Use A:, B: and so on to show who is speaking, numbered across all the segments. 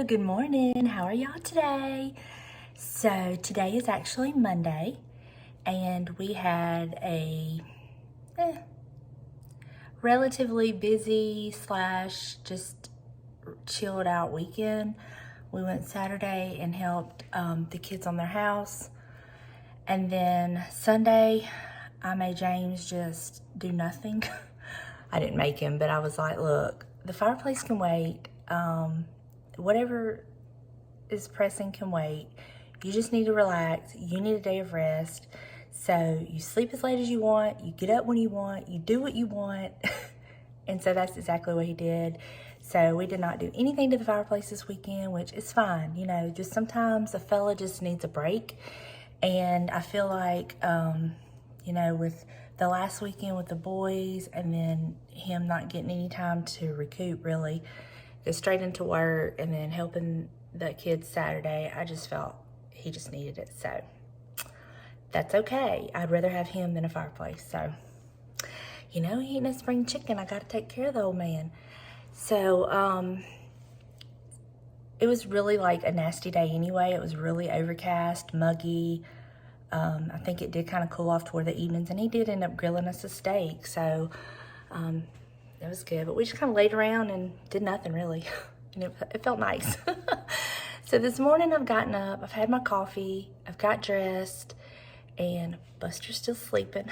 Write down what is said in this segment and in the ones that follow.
A: good morning. How are y'all today? So today is actually Monday, and we had a relatively busy slash just chilled out weekend. We went Saturday and helped the kids on their house, and then Sunday I made James just do nothing. I didn't make him, but I was like, look, the fireplace can wait. Whatever is pressing can wait. You just need to relax. You need a day of rest. So you sleep as late as you want. You get up when you want. You do what you want. And so that's exactly what he did. So we did not do anything to the fireplace this weekend, which is fine. You know, just sometimes a fella just needs a break. And I feel like, you know, with the last weekend with the boys and then him not getting any time to recoup, really, go straight into work and then helping the kids Saturday, I just felt he just needed it. So that's okay. I'd rather have him than a fireplace. So, you know, he eating a spring chicken. I got to take care of the old man. So, it was really like a nasty day anyway. It was really overcast, muggy. I think it did kind of cool off toward the evenings, and he did end up grilling us a steak. So, it was good, but we just kind of laid around and did nothing really, and it felt nice. So this morning I've gotten up, I've had my coffee, I've got dressed, and Buster's still sleeping.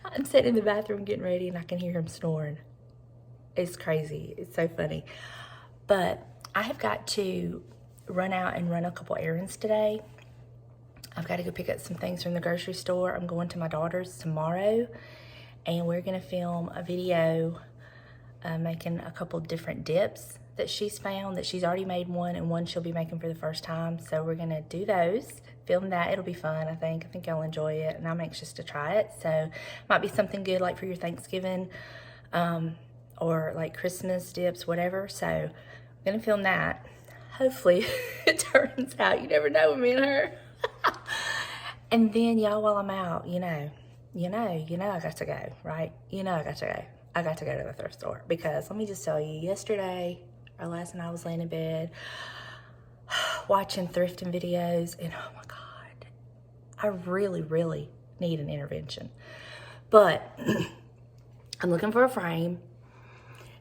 A: I'm sitting in the bathroom getting ready, and I can hear him snoring. It's crazy. It's so funny. But I have got to run out and run a couple errands today. I've got to go pick up some things from the grocery store. I'm going to my daughter's tomorrow, and we're going to film a video making a couple different dips that she's found, that she's already made one, and one she'll be making for the first time. So we're going to do those, film that. It'll be fun, I think. I think y'all enjoy it, and I'm anxious to try it. So might be something good like for your Thanksgiving or like Christmas dips, whatever. So I'm going to film that. Hopefully it turns out. You never know with me and her. And then, y'all, while I'm out, you know, I got to go, right? You know I got to go. I got to go to the thrift store because let me just tell you, yesterday or last night I was laying in bed watching thrifting videos, and oh my God, I really, really need an intervention. But I'm looking for a frame,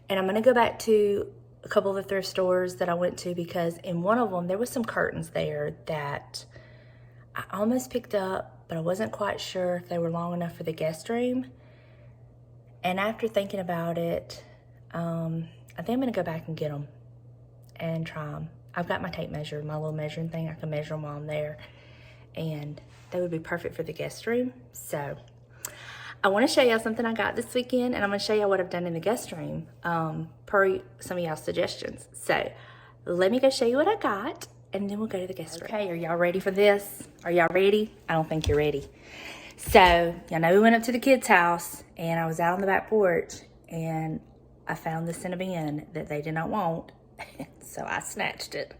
A: and I'm going to go back to a couple of the thrift stores that I went to because in one of them there was some curtains there that I almost picked up, but I wasn't quite sure if they were long enough for the guest room. And after thinking about it, I think I'm going to go back and get them and try them. I've got my tape measure, my little measuring thing. I can measure them while I'm there. And they would be perfect for the guest room. So I want to show y'all something I got this weekend, and I'm going to show y'all what I've done in the guest room per some of y'all's suggestions. So let me go show you what I got, and then we'll go to the guest room. Okay, are y'all ready for this? Are y'all ready? I don't think you're ready. So, y'all know we went up to the kids' house, and I was out on the back porch, and I found this in a bin that they did not want, so I snatched it.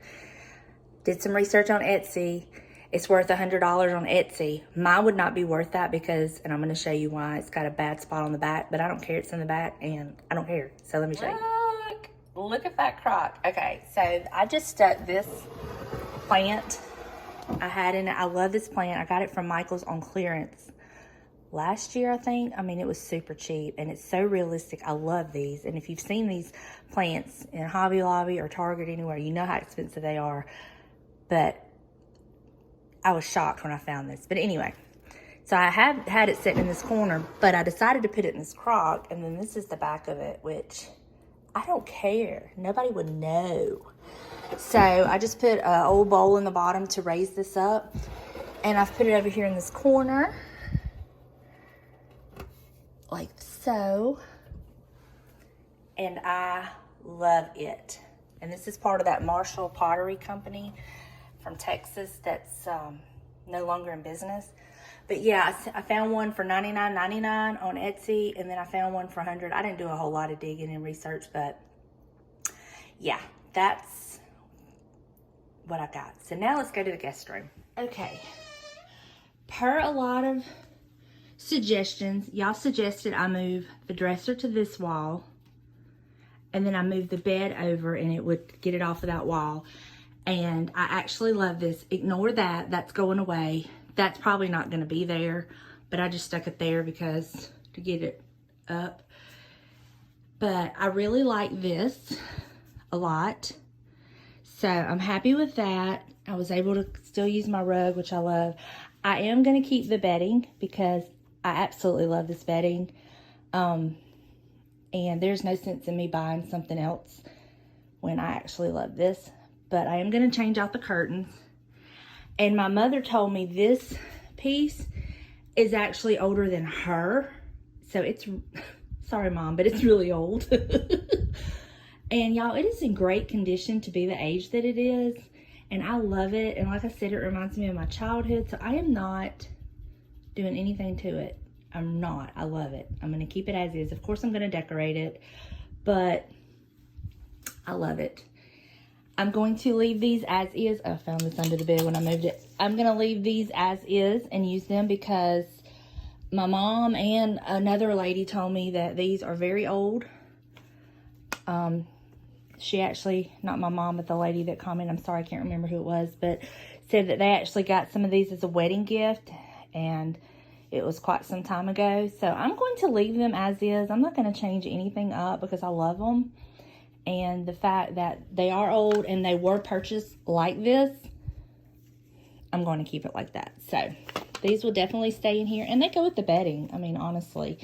A: Did some research on Etsy. It's worth $100 on Etsy. Mine would not be worth that because, and I'm going to show you why, it's got a bad spot on the back, but I don't care. It's in the back, and I don't care. So let me show you. Look at that crock. Okay, so I just stuck this plant I had in it. I love this plant. I got it from Michael's on clearance last year, I think. I mean, it was super cheap, and it's so realistic. I love these. And if you've seen these plants in Hobby Lobby or Target, anywhere, you know how expensive they are. But I was shocked when I found this. But anyway, so I had it sitting in this corner, but I decided to put it in this crock, and then this is the back of it, which I don't care. Nobody would know. So I just put an old bowl in the bottom to raise this up, and I've put it over here in this corner like so, and I love it. And this is part of that Marshall Pottery Company from Texas that's no longer in business. But yeah, I found one for $99.99 on Etsy, and then I found one for $100. I didn't do a whole lot of digging and research, but yeah, that's what I got. So now let's go to the guest room. Okay, per a lot of suggestions, y'all suggested I move the dresser to this wall and then I moved the bed over and it would get it off of that wall. And I actually love this. Ignore that, that's going away. That's probably not gonna be there, but I just stuck it there because to get it up. But I really like this a lot. So I'm happy with that. I was able to still use my rug, which I love. I am gonna keep the bedding because I absolutely love this bedding. And there's no sense in me buying something else when I actually love this. But I am gonna change out the curtains. And my mother told me this piece is actually older than her. So it's, sorry Mom, but it's really old. And y'all, it is in great condition to be the age that it is. And I love it. And like I said, it reminds me of my childhood. So I am not doing anything to it. I'm not. I love it. I'm going to keep it as is. Of course, I'm going to decorate it. But I love it. I'm going to leave these as is. I found this under the bed when I moved it. I'm going to leave these as is and use them because my mom and another lady told me that these are very old. She actually, not my mom, but the lady that commented, I'm sorry, I can't remember who it was, but said that they actually got some of these as a wedding gift, and it was quite some time ago. So I'm going to leave them as is. I'm not going to change anything up because I love them. And the fact that they are old and they were purchased like this, I'm going to keep it like that. So these will definitely stay in here, and they go with the bedding, I mean, honestly.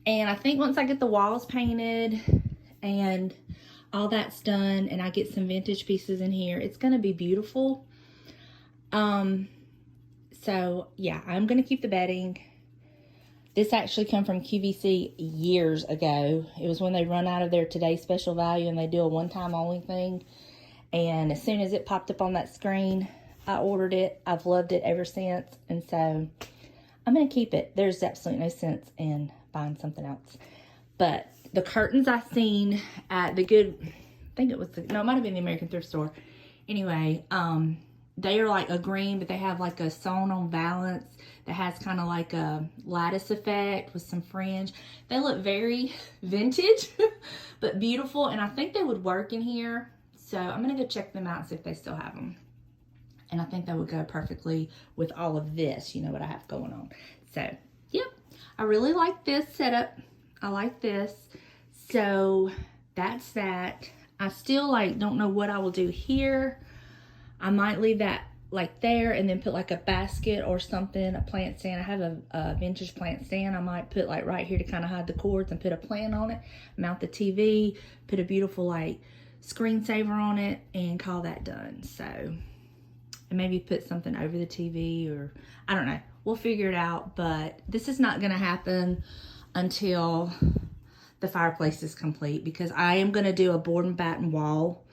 A: And I think once I get the walls painted and all that's done and I get some vintage pieces in here, it's going to be beautiful. So yeah, I'm going to keep the bedding. This actually come from QVC years ago. It was when they run out of their Today Special Value and they do a one-time only thing. And as soon as it popped up on that screen, I ordered it. I've loved it ever since. And so I'm going to keep it. There's absolutely no sense in buying something else. But the curtains I seen at the good, I think it was, no, it might have been the American Thrift Store. Anyway, they are like a green, but they have like a sewn on valance that has kind of like a lattice effect with some fringe. They look very vintage, but beautiful. And I think they would work in here. So I'm going to go check them out and see if they still have them. And I think they would go perfectly with all of this, you know, what I have going on. So, yep. I really like this setup. I like this. So that's that. I still like don't know what I will do here. I might leave that like there and then put like a basket or something, a plant stand. I have a vintage plant stand. I might put like right here to kind of hide the cords and put a plant on it, mount the TV, put a beautiful like screensaver on it, and call that done. So, and maybe put something over the TV, or I don't know. We'll figure it out, but this is not gonna happen until the fireplace is complete, because I am gonna do a board and batten wall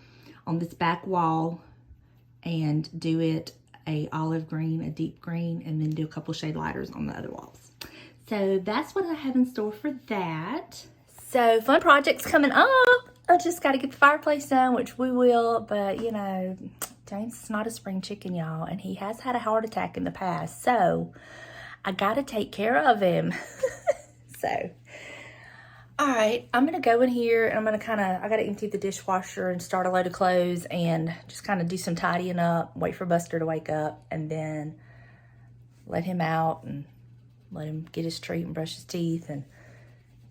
A: on this back wall and do it a olive green, a deep green, and then do a couple shade lighters on the other walls. So that's what I have in store for that. So fun projects coming up. I just got to get the fireplace done, which we will, but you know, James is not a spring chicken, y'all, and he has had a heart attack in the past, so I got to take care of him. So, all right, I'm going to go in here and I'm going to I got to empty the dishwasher and start a load of clothes and just kind of do some tidying up, wait for Buster to wake up, and then let him out and let him get his treat and brush his teeth. And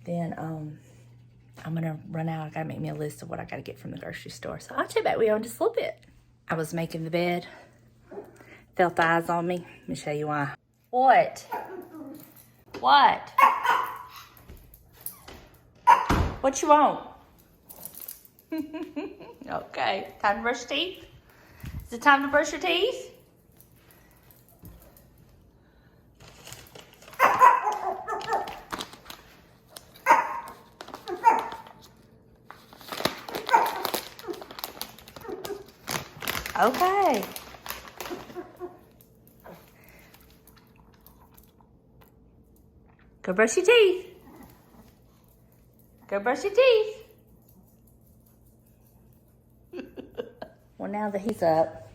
A: then I'm going to run out. I got to make me a list of what I got to get from the grocery store. So I'll check back with you in just a little bit. I was making the bed. Felt the eyes on me. Let me show you why. What? What? What you want? Okay, time to brush your teeth? Is it time to brush your teeth? Okay. Go brush your teeth. Go brush your teeth. Well, now that he's up,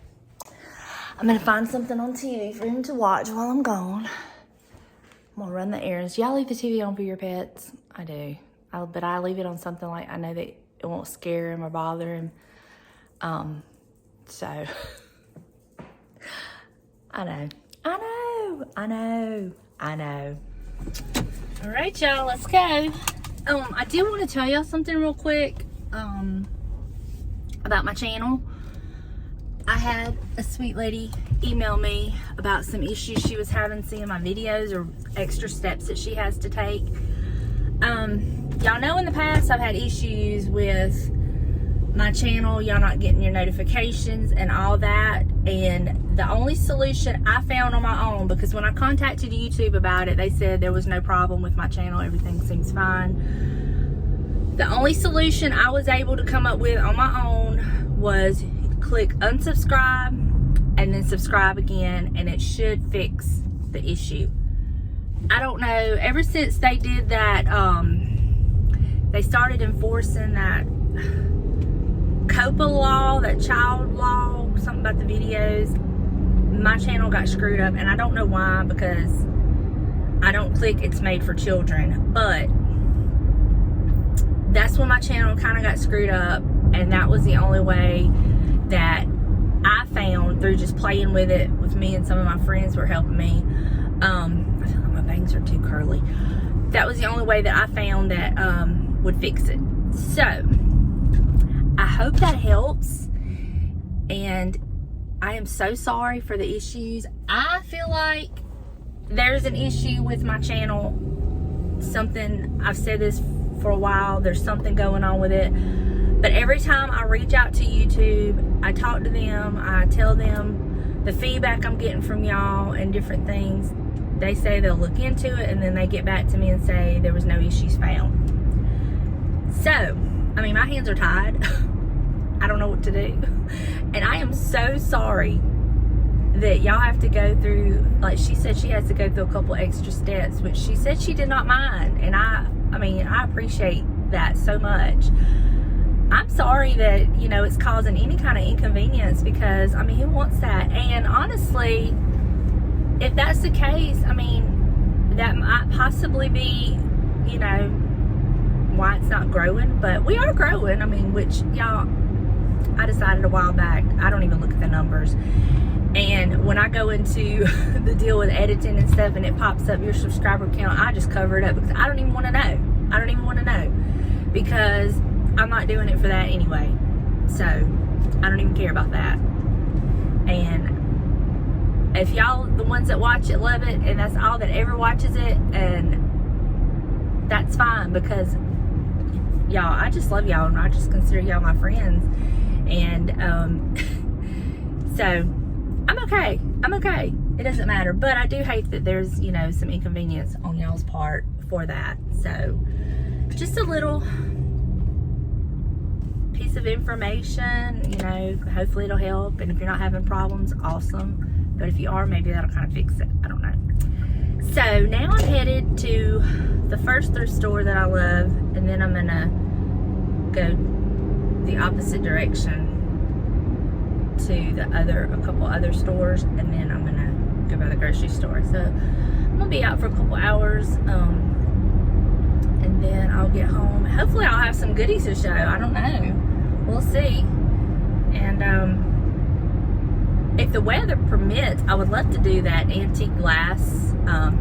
A: I'm going to find something on TV for him to watch while I'm gone. I'm going to run the errands. Y'all leave the TV on for your pets? I do. But I leave it on something like, I know that it won't scare him or bother him. So I know. All right, y'all, let's go. I did want to tell y'all something real quick about my channel. I had a sweet lady email me about some issues she was having seeing my videos or extra steps that she has to take. Y'all know in the past I've had issues with my channel, y'all not getting your notifications and all that, and the only solution I found on my own, because when I contacted YouTube about it, they said there was no problem with my channel, everything seems fine. The only solution I was able to come up with on my own was click unsubscribe and then subscribe again, and it should fix the issue. I don't know, ever since they did that, they started enforcing that COPA law, that child law, something about the videos, my channel got screwed up, and I don't know why, because I don't click it's made for children, but that's when my channel kind of got screwed up, and that was the only way that I found through just playing with it with me, and some of my friends were helping me. I feel like my bangs are too curly. That was the only way that I found that would fix it. So I hope that helps, and I am so sorry for the issues. I feel like there's an issue with my channel, something, I've said this for a while, there's something going on with it, but every time I reach out to YouTube, I talk to them, I tell them the feedback I'm getting from y'all and different things. They say they'll look into it, and then they get back to me and say there was no issues found. So, I mean, my hands are tied. I don't know what to do. And I am so sorry that y'all have to go through, like she said, she has to go through a couple extra steps, which she said she did not mind. And I mean, I appreciate that so much. I'm sorry that, you know, it's causing any kind of inconvenience, because, I mean, who wants that? And honestly, if that's the case, I mean, that might possibly be, you know, why it's not growing, but we are growing. I mean, which, y'all, I decided a while back, I don't even look at the numbers. And when I go into the deal with editing and stuff, and it pops up your subscriber count, I just cover it up, because I don't even want to know. I don't even want to know, because I'm not doing it for that anyway. So I don't even care about that. And if y'all, the ones that watch it, love it, and that's all that ever watches it, and that's fine, because y'all, I just love y'all, and I just consider y'all my friends. And so I'm okay. It doesn't matter, but I do hate that there's, you know, some inconvenience on y'all's part for that. So just a little piece of information, you know, hopefully it'll help. And if you're not having problems, awesome. But if you are, maybe that'll kind of fix it. I don't know. So now I'm headed to the first thrift store that I love, and then I'm gonna go the opposite direction to a couple other stores, and then I'm gonna go by the grocery store. So I'm gonna be out for a couple hours, and then I'll get home. Hopefully I'll have some goodies to show. I don't know, we'll see. And if the weather permits, I would love to do that antique glass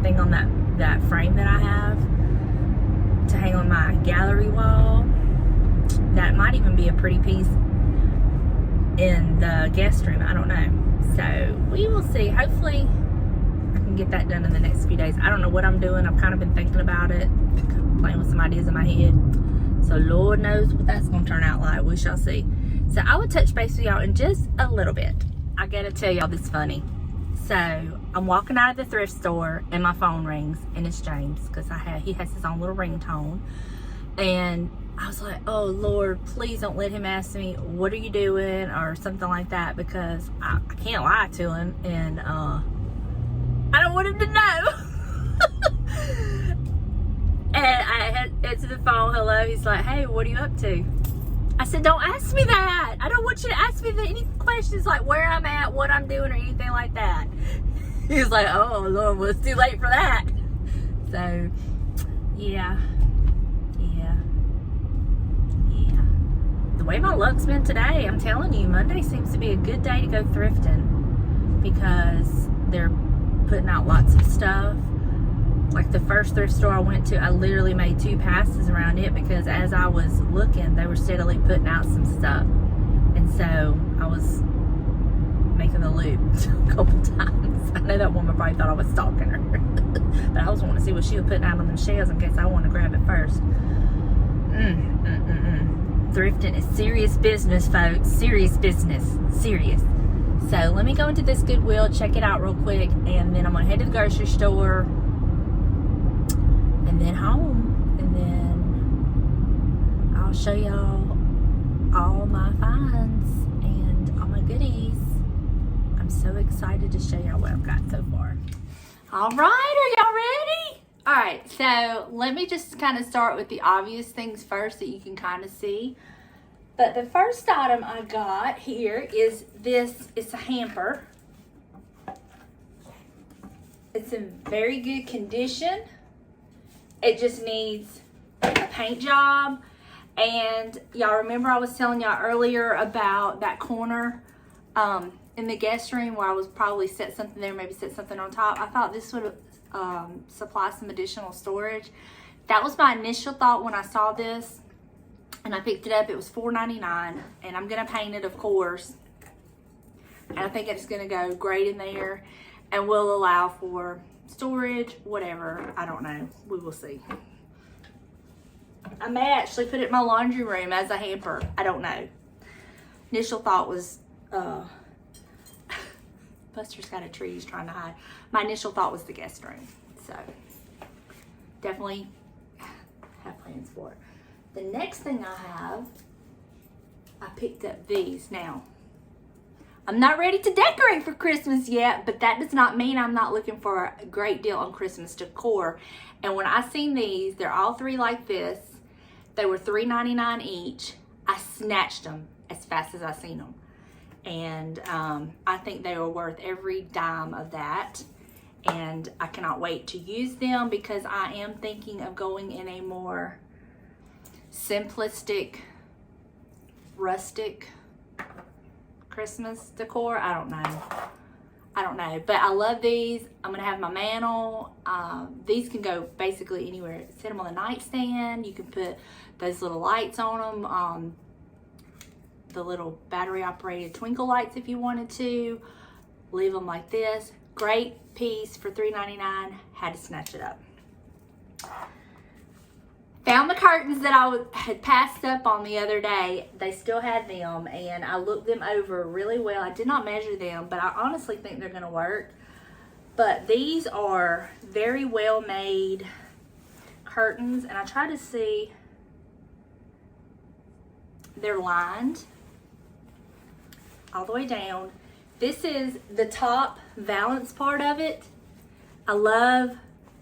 A: thing on that frame that I have to hang on my gallery wall. That might even be a pretty piece in the guest room. I don't know. So we will see. Hopefully I can get that done in the next few days. I don't know what I'm doing. I've kind of been thinking about it, playing with some ideas in my head. So Lord knows what that's going to turn out like. We shall see. So I will touch base with y'all in just a little bit. I got to tell y'all this funny. So I'm walking out of the thrift store, and my phone rings, and it's James, because he has his own little ringtone. And I was like, oh Lord, please don't let him ask me, what are you doing, or something like that, because I can't lie to him, and I don't want him to know. And I answered the phone, hello, he's like, hey, what are you up to? I said, don't ask me that. I don't want you to ask me any questions like where I'm at, what I'm doing, or anything like that. He was like, oh Lord, well, it's too late for that. So yeah. the way my luck's been today, I'm telling you, Monday seems to be a good day to go thrifting because they're putting out lots of stuff. Like the first thrift store I went to, I literally made 2 passes around it because as I was looking, they were steadily putting out some stuff. And so I was making the loop a couple times. I know that woman probably thought I was stalking her. But I was wanting to see what she was putting out on them shelves in case I wanted to grab it first. Thrifting is serious business, folks. Serious business. Serious. So let me go into this Goodwill, check it out real quick, and then I'm going to head to the grocery store, and then home, and then I'll show y'all all my finds and all my goodies. I'm so excited to show y'all what I've got so far. All right, are y'all ready? All right, so let me just kind of start with the obvious things first that you can kind of see. But the first item I got here is this. It's a hamper. It's in very good condition. It just needs a paint job. And y'all remember I was telling y'all earlier about that corner in the guest room where I was probably set something there, maybe set something on top. I thought this would supply some additional storage. That was my initial thought when I saw this, and I picked it up. It was $4.99, and I'm gonna paint it, of course, and I think it's gonna go great in there and will allow for storage, whatever. I don't know, we will see. I may actually put it in my laundry room as a hamper. I don't know. Initial thought was Buster's got a tree he's trying to hide. My initial thought was the guest room. So definitely have plans for it. The next thing I picked up these. Now, I'm not ready to decorate for Christmas yet, but that does not mean I'm not looking for a great deal on Christmas decor. And when I seen these, they're all 3 like this. They were $3.99 each. I snatched them as fast as I seen them. And I think they were worth every dime of that. And I cannot wait to use them because I am thinking of going in a more simplistic, rustic Christmas decor. I don't know, but I love these. I'm gonna have my mantle. These can go basically anywhere. Set them on the nightstand. You can put those little lights on them, the little battery operated twinkle lights if you wanted to. Leave them like this. Great piece for $3.99. Had to snatch it up. Found the curtains that I had passed up on the other day. They still had them, and I looked them over really well. I did not measure them, but I honestly think they're gonna work. But these are very well made curtains, and I try to see, they're lined all the way down. This is the top valance part of it. I love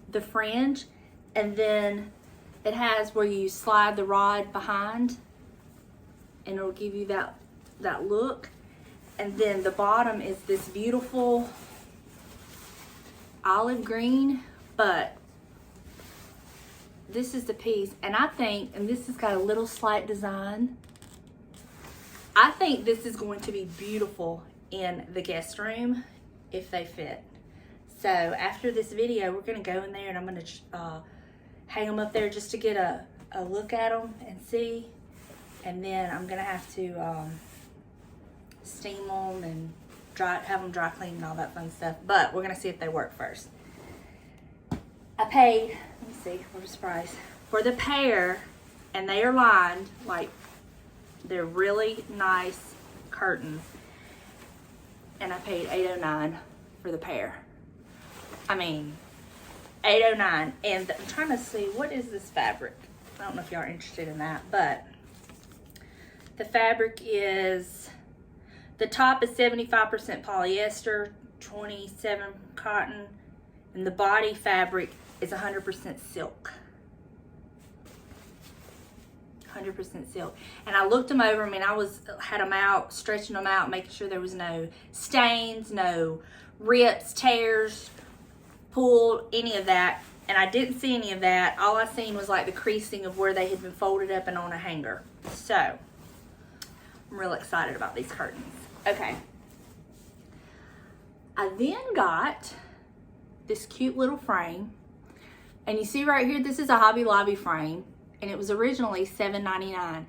A: the fringe, and then it has where you slide the rod behind and it'll give you that look. And then the bottom is this beautiful olive green, but this is the piece. And I think, and this has got a little slight design, I think this is going to be beautiful in the guest room if they fit. So after this video, we're gonna go in there and I'm gonna hang them up there just to get a look at them and see. And then I'm gonna have to steam them and have them dry clean and all that fun stuff. But we're gonna see if they work first. I paid, let me see, what was the price? For the pair, and they are lined, like they're really nice curtains. And I paid $8.09 for the pair. I mean, $8.09. And I'm trying to see, what is this fabric? I don't know if y'all are interested in that, but the fabric is, the top is 75% polyester, 27 cotton, and the body fabric is 100% silk. 100% silk. And I looked them over. I mean, had them out, stretching them out, making sure there was no stains, no rips, tears, pulled, any of that. And I didn't see any of that. All I seen was like the creasing of where they had been folded up and on a hanger. So I'm real excited about these curtains. Okay. I then got this cute little frame. And you see right here, this is a Hobby Lobby frame. And it was originally $7.99.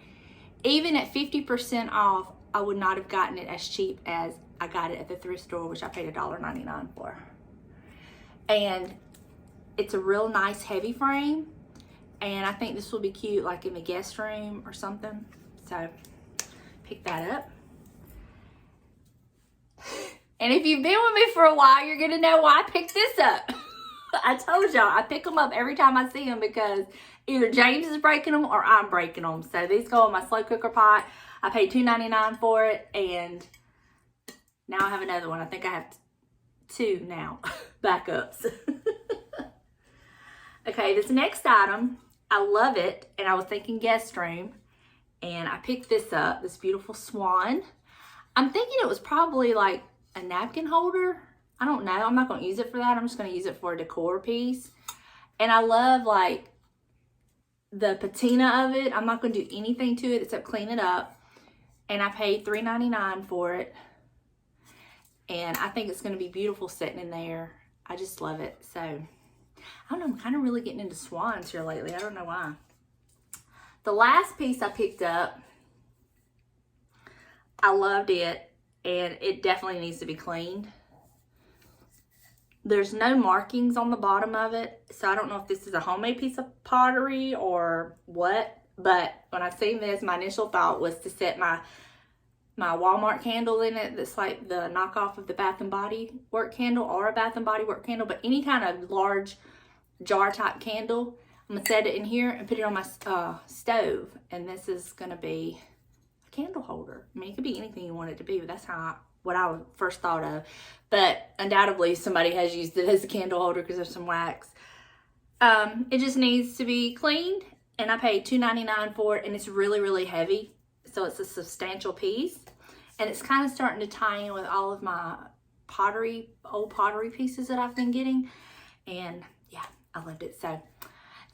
A: Even at 50% off, I would not have gotten it as cheap as I got it at the thrift store, which I paid $1.99 for. And it's a real nice heavy frame. And I think this will be cute like in the guest room or something. So pick that up. And if you've been with me for a while, you're gonna know why I picked this up. I told y'all, I pick them up every time I see them because either James is breaking them or I'm breaking them. So these go in my slow cooker pot. I paid $2.99 for it, and now I have another one. I think I have two now, backups. Okay, this next item, I love it, and I was thinking guest room, and I picked this up, this beautiful swan. I'm thinking it was probably like a napkin holder. I don't know. I'm not going to use it for that. I'm just going to use it for a decor piece. And I love like the patina of it. I'm not going to do anything to it except clean it up. And I paid $3.99 for it. And I think it's going to be beautiful sitting in there. I just love it. So, I don't know. I'm kind of really getting into swans here lately. I don't know why. The last piece I picked up, I loved it. And it definitely needs to be cleaned. There's no markings on the bottom of it. So I don't know if this is a homemade piece of pottery or what. But when I seen this, my initial thought was to set my Walmart candle in it. That's like the knockoff of the Bath and Body Works candle or a Bath and Body Works candle. But any kind of large jar type candle. I'm going to set it in here and put it on my stove. And this is going to be a candle holder. I mean, it could be anything you want it to be. But that's what I first thought of. But undoubtedly somebody has used it as a candle holder because there's some wax. It just needs to be cleaned. And I paid $2.99 for it. And it's really, really heavy. So it's a substantial piece. And it's kind of starting to tie in with all of my old pottery pieces that I've been getting. And yeah, I loved it. So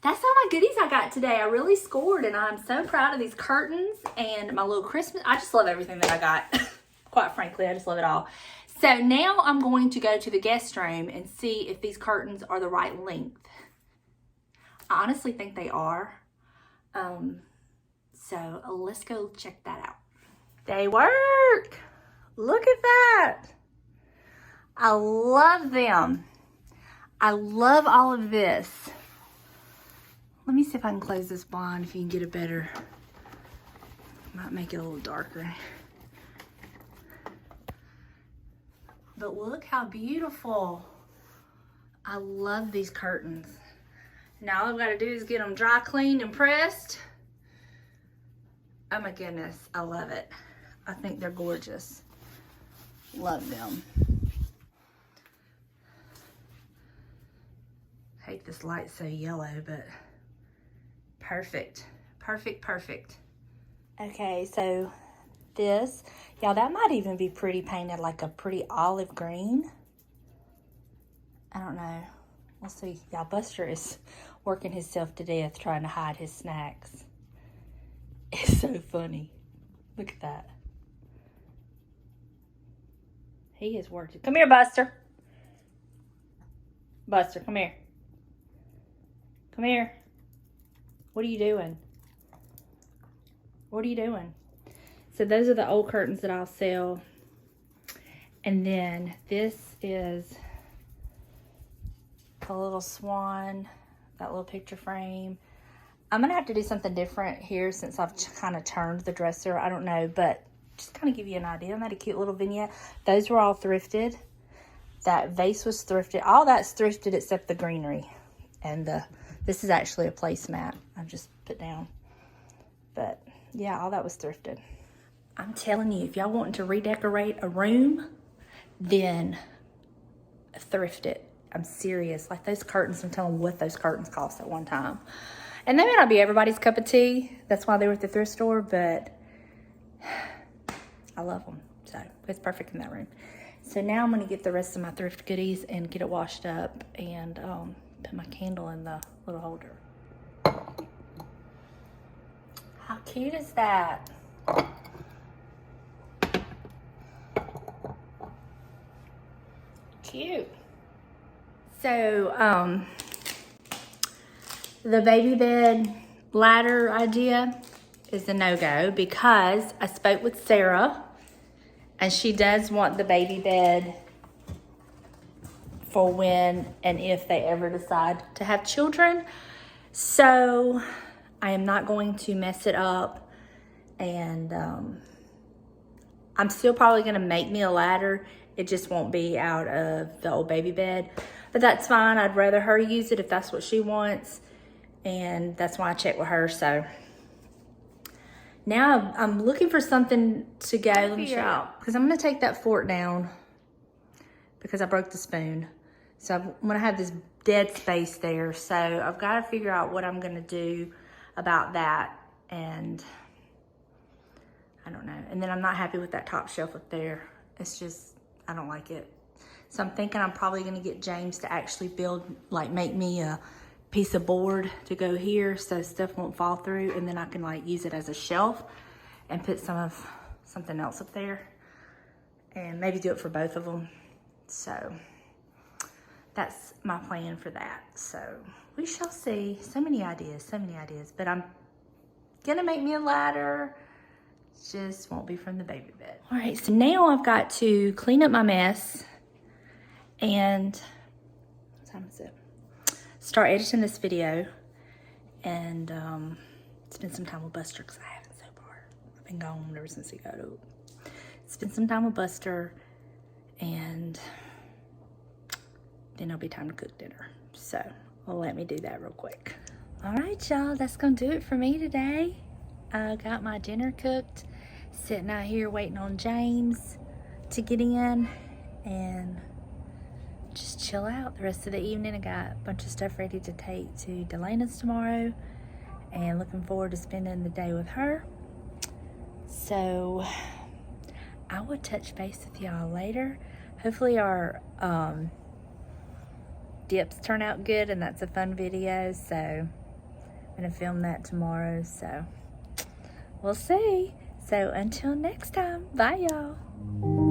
A: that's all my goodies I got today. I really scored, and I'm so proud of these curtains and my little Christmas. I just love everything that I got. Quite frankly, I just love it all. So now I'm going to go to the guest room and see if these curtains are the right length. I honestly think they are. So let's go check that out. They work. Look at that. I love them. I love all of this. Let me see if I can close this blind if you can get it better. Might make it a little darker. But look how beautiful. I love these curtains. Now all I've got to do is get them dry cleaned and pressed. Oh my goodness, I love it. I think they're gorgeous. Love them. Hate this light so yellow, but perfect. Perfect, perfect. Okay, so this, y'all, that might even be pretty painted like a pretty olive green. I don't know. We'll see. Y'all, Buster is working himself to death trying to hide his snacks. It's so funny. Look at that. He is working. Come here, Buster. Buster, come here. Come here. What are you doing? What are you doing? So those are the old curtains that I'll sell. And then this is a little swan, that little picture frame. I'm gonna have to do something different here since I've kind of turned the dresser. I don't know, but just kind of give you an idea. Isn't that a cute little vignette? Those were all thrifted. That vase was thrifted. All that's thrifted except the greenery. And this is actually a placemat I've just put down. But yeah, all that was thrifted. I'm telling you, if y'all wanting to redecorate a room, then thrift it. I'm serious. Like those curtains, I'm telling you what those curtains cost at one time. And they may not be everybody's cup of tea. That's why they were at the thrift store, but I love them. So it's perfect in that room. So now I'm going to get the rest of my thrift goodies and get it washed up and put my candle in the little holder. How cute is that? Cute. So, the baby bed ladder idea is a no-go because I spoke with Sarah and she does want the baby bed for when and if they ever decide to have children. So I am not going to mess it up, and I'm still probably gonna make me a ladder. It just won't be out of the old baby bed, but that's fine. I'd rather her use it if that's what she wants, and that's why I checked with her. So now I'm looking for something to go. Let me show you, because I'm gonna take that fork down because I broke the spoon. So I'm gonna have this dead space there. So I've got to figure out what I'm gonna do about that, and I don't know. And then I'm not happy with that top shelf up there. It's just, I don't like it. So I'm thinking I'm probably gonna get James to actually build, like make me a piece of board to go here so stuff won't fall through, and then I can like use it as a shelf and put something else up there, and maybe do it for both of them. So that's my plan for that. So we shall see. So many ideas, but I'm gonna make me a ladder. Just won't be from the baby bed. All right, so now I've got to clean up my mess and what time is it? Start editing this video and spend some time with Buster, because I haven't so far. I've been gone ever since he got up. Spend some time with Buster, and then it'll be time to cook dinner. So let me do that real quick. All right, y'all, that's gonna do it for me today. I got my dinner cooked, sitting out here waiting on James to get in, and just chill out the rest of the evening. I got a bunch of stuff ready to take to Delana's tomorrow, and looking forward to spending the day with her. So I will touch base with y'all later. Hopefully our dips turn out good, and that's a fun video. So I'm gonna film that tomorrow, so we'll see. So until next time, bye y'all.